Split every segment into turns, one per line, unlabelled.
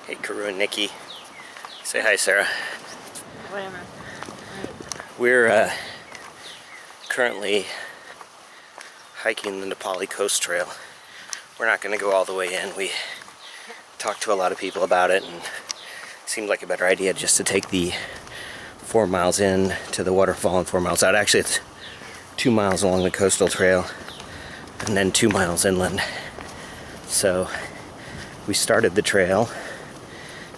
Hey, Karu and Nikki. Say hi, Sarah.
Whatever.
We're currently hiking the Napali Coast Trail. We're not going to go all the way in. We talked to a lot of people about it, and it seemed like a better idea just to take the 4 miles in to the waterfall and 4 miles out. Actually, it's 2 miles along the coastal trail and then 2 miles inland. So we started the trail,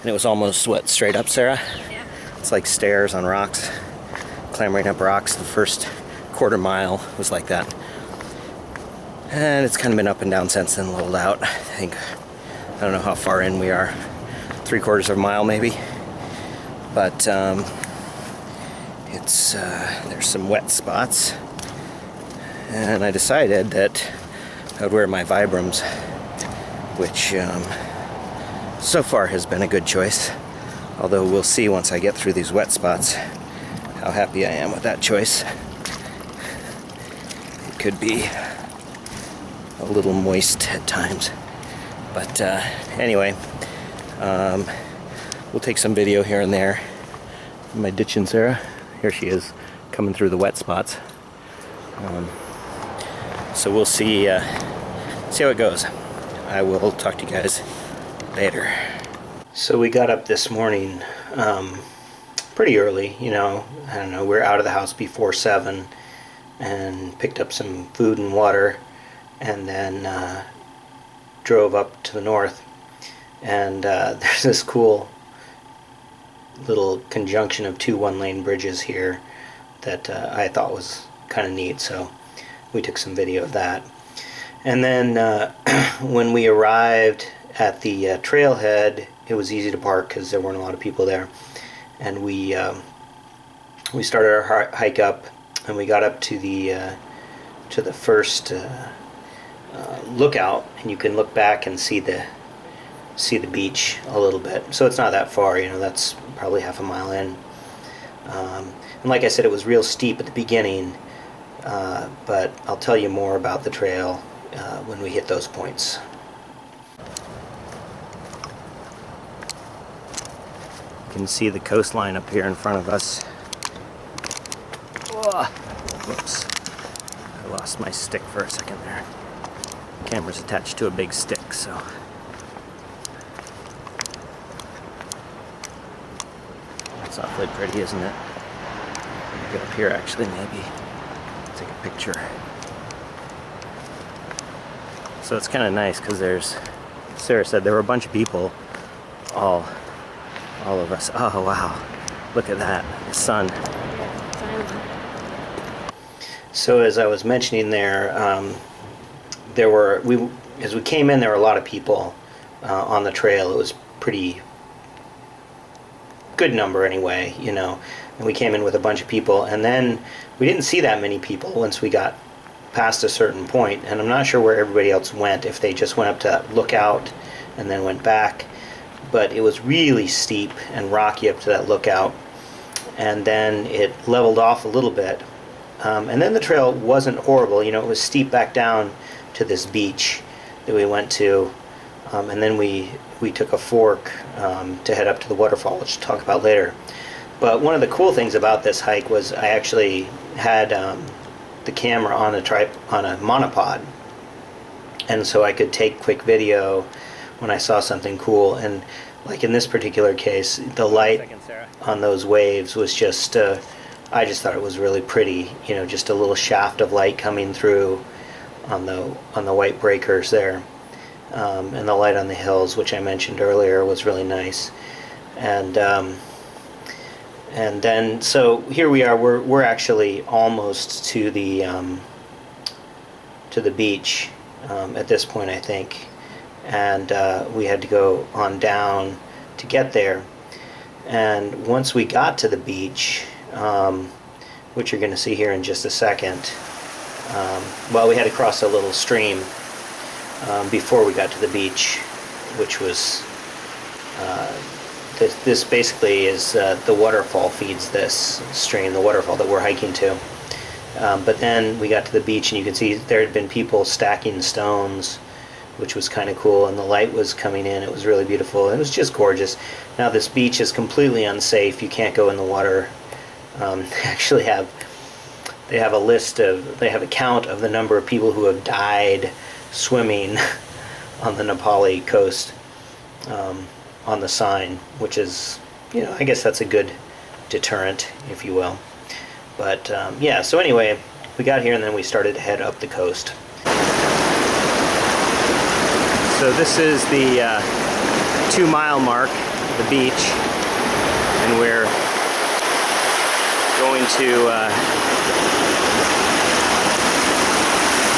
and it was almost, what, straight up, Sarah?
Yeah.
It's like stairs on rocks, clambering up rocks. The first quarter mile was like that. And it's kind of been up and down since then, leveled out. I don't know how far in we are, 3/4 of a mile maybe. But there's some wet spots. And I decided that I would wear my Vibrams, which so far has been a good choice. Although we'll see once I get through these wet spots how happy I am with that choice. It could be a little moist at times. But anyway, we'll take some video here and there. My ditching Sarah, here she is, coming through the wet spots. So we'll see how it goes. I will talk to you guys later. So we got up this morning pretty early, I don't know, we're out of the house before 7 and picked up some food and water, and then drove up to the north. And there's this cool little conjunction of two one-lane bridges here that I thought was kind of neat, so we took some video of that. And then when we arrived at the trailhead, it was easy to park because there weren't a lot of people there. And we started our hike up, and we got up to the first lookout, and you can look back and see the beach a little bit. So it's not that far, that's probably half a mile in. And like I said, it was real steep at the beginning, but I'll tell you more about the trail when we hit those points. You can see the coastline up here in front of us. Whoa. Whoops. I lost my stick for a second there. The camera's attached to a big stick, so. It's awfully pretty, isn't it? Get up here actually, maybe. Take a picture. So it's kind of nice because Sarah said there were a bunch of people, all of us. Oh wow, look at that, the sun. So as I was mentioning there, as we came in, there were a lot of people on the trail. It was pretty good number anyway, and we came in with a bunch of people, and then we didn't see that many people once we got past a certain point, and I'm not sure where everybody else went, if they just went up to that lookout and then went back. But it was really steep and rocky up to that lookout, and then it leveled off a little bit, and then the trail wasn't horrible. It was steep back down to this beach that we went to, and then we took a fork to head up to the waterfall, which we'll talk about later. But one of the cool things about this hike was I actually had the camera on a monopod, and so I could take quick video when I saw something cool. And like in this particular case, the light on those waves was just I just thought it was really pretty, just a little shaft of light coming through on the white breakers there, and the light on the hills, which I mentioned earlier, was really nice. And then so here we are, we're actually almost to the beach at this point, I think. And we had to go on down to get there. And once we got to the beach, which you're going to see here in just a second, we had to cross a little stream before we got to the beach, which was this basically is the waterfall feeds this stream, the waterfall that we're hiking to. But then we got to the beach, and you can see there had been people stacking stones which was kind of cool, and the light was coming in. It was really beautiful. It was just gorgeous. Now this beach is completely unsafe. You can't go in the water. Actually they have a count of the number of people who have died swimming on the Napali Coast, on the sign, which is, I guess that's a good deterrent, if you will. But yeah, so anyway, we got here and then we started to head up the coast. So this is the 2-mile mark, the beach, and we're going to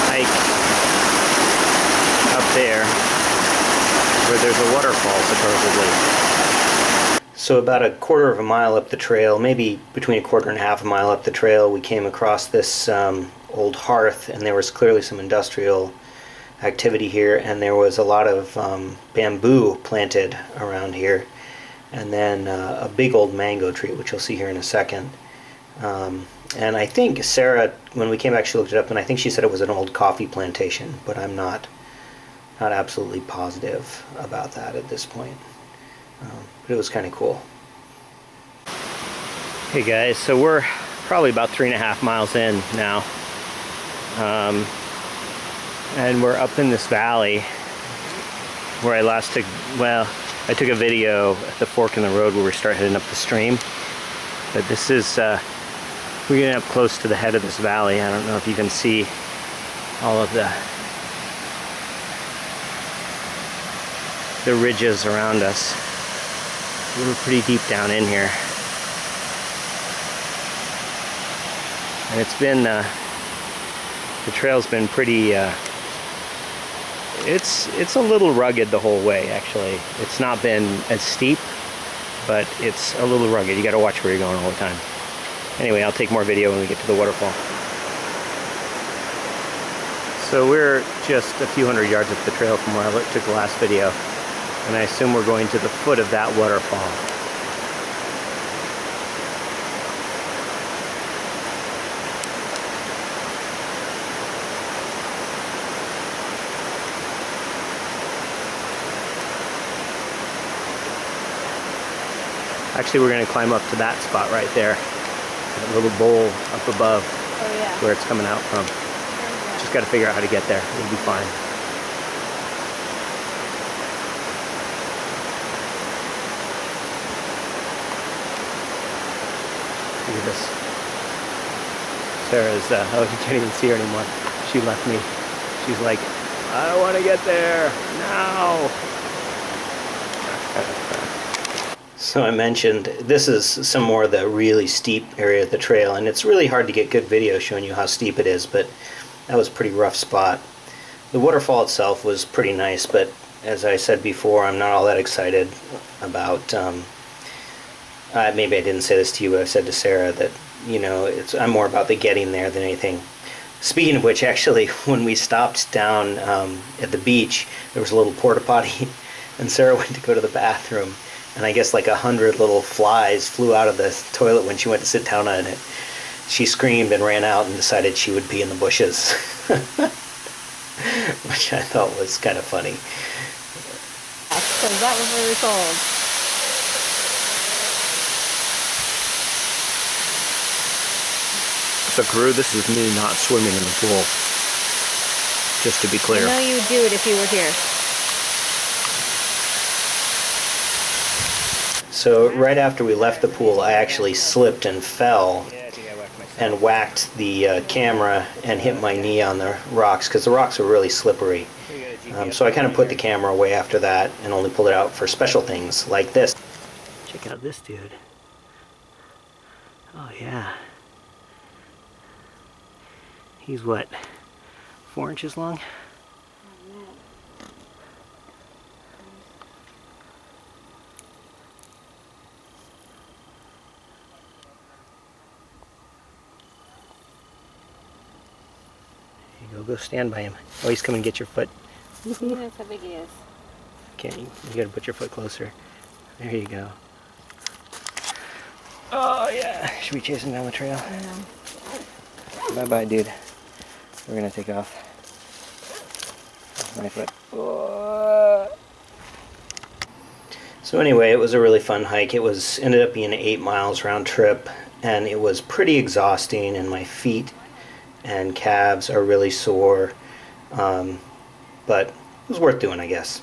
hike up there where there's a waterfall, supposedly. So about a quarter of a mile up the trail, maybe between a quarter and a half a mile up the trail, we came across this old hearth, and there was clearly some industrial activity here, and there was a lot of bamboo planted around here, and then a big old mango tree, which you'll see here in a second. And I think Sarah, when we came back, she looked it up, and I think she said it was an old coffee plantation, but I'm not absolutely positive about that at this point. But it was kind of cool. Hey guys, so we're probably about 3.5 miles in now. And we're up in this valley where I took a video at the fork in the road where we start heading up the stream. But this is, we're getting up close to the head of this valley. I don't know if you can see all of the ridges around us. We're pretty deep down in here. And it's been, the trail's been pretty, it's a little rugged the whole way, actually. It's not been as steep, but it's a little rugged. You gotta watch where you're going all the time. Anyway, I'll take more video when we get to the waterfall. So we're just a few hundred yards up the trail from where I took the last video, and I assume we're going to the foot of that waterfall. Actually, we're going to climb up to that spot right there. That little bowl up above.
Oh, yeah.
Where it's coming out from. Just got to figure out how to get there. We'll be fine. Look at this. Sarah's, oh, you can't even see her anymore. She left me. She's like, I don't want to get there now. So I mentioned this is some more of the really steep area of the trail, and it's really hard to get good video showing you how steep it is, but that was a pretty rough spot. The waterfall itself was pretty nice, but as I said before, I'm not all that excited about, maybe I didn't say this to you, but I said to Sarah that, I'm more about the getting there than anything. Speaking of which, actually, when we stopped down at the beach, there was a little porta potty, and Sarah went to go to the bathroom. And I guess like 100 little flies flew out of the toilet when she went to sit down on it. She screamed and ran out and decided she would pee in the bushes. Which I thought was kind of funny.
Because that was really cold.
So crew, this is me not swimming in the pool. Just to be clear.
I know you would do it if you were here.
So right after we left the pool, I actually slipped and fell and whacked the camera and hit my knee on the rocks because the rocks were really slippery. So I kind of put the camera away after that and only pulled it out for special things like this. Check out this dude. Oh yeah. He's what, 4 inches long? Go stand by him. Oh, he's coming to get your foot.
That's how big he is.
Okay, you gotta put your foot closer. There you go. Oh yeah. Should we chase him down the trail?
Yeah.
Bye bye, dude. We're gonna take off. My foot. So anyway, it was a really fun hike. It ended up being 8 miles round trip, and it was pretty exhausting, and my feet and calves are really sore, but it was worth doing, I guess.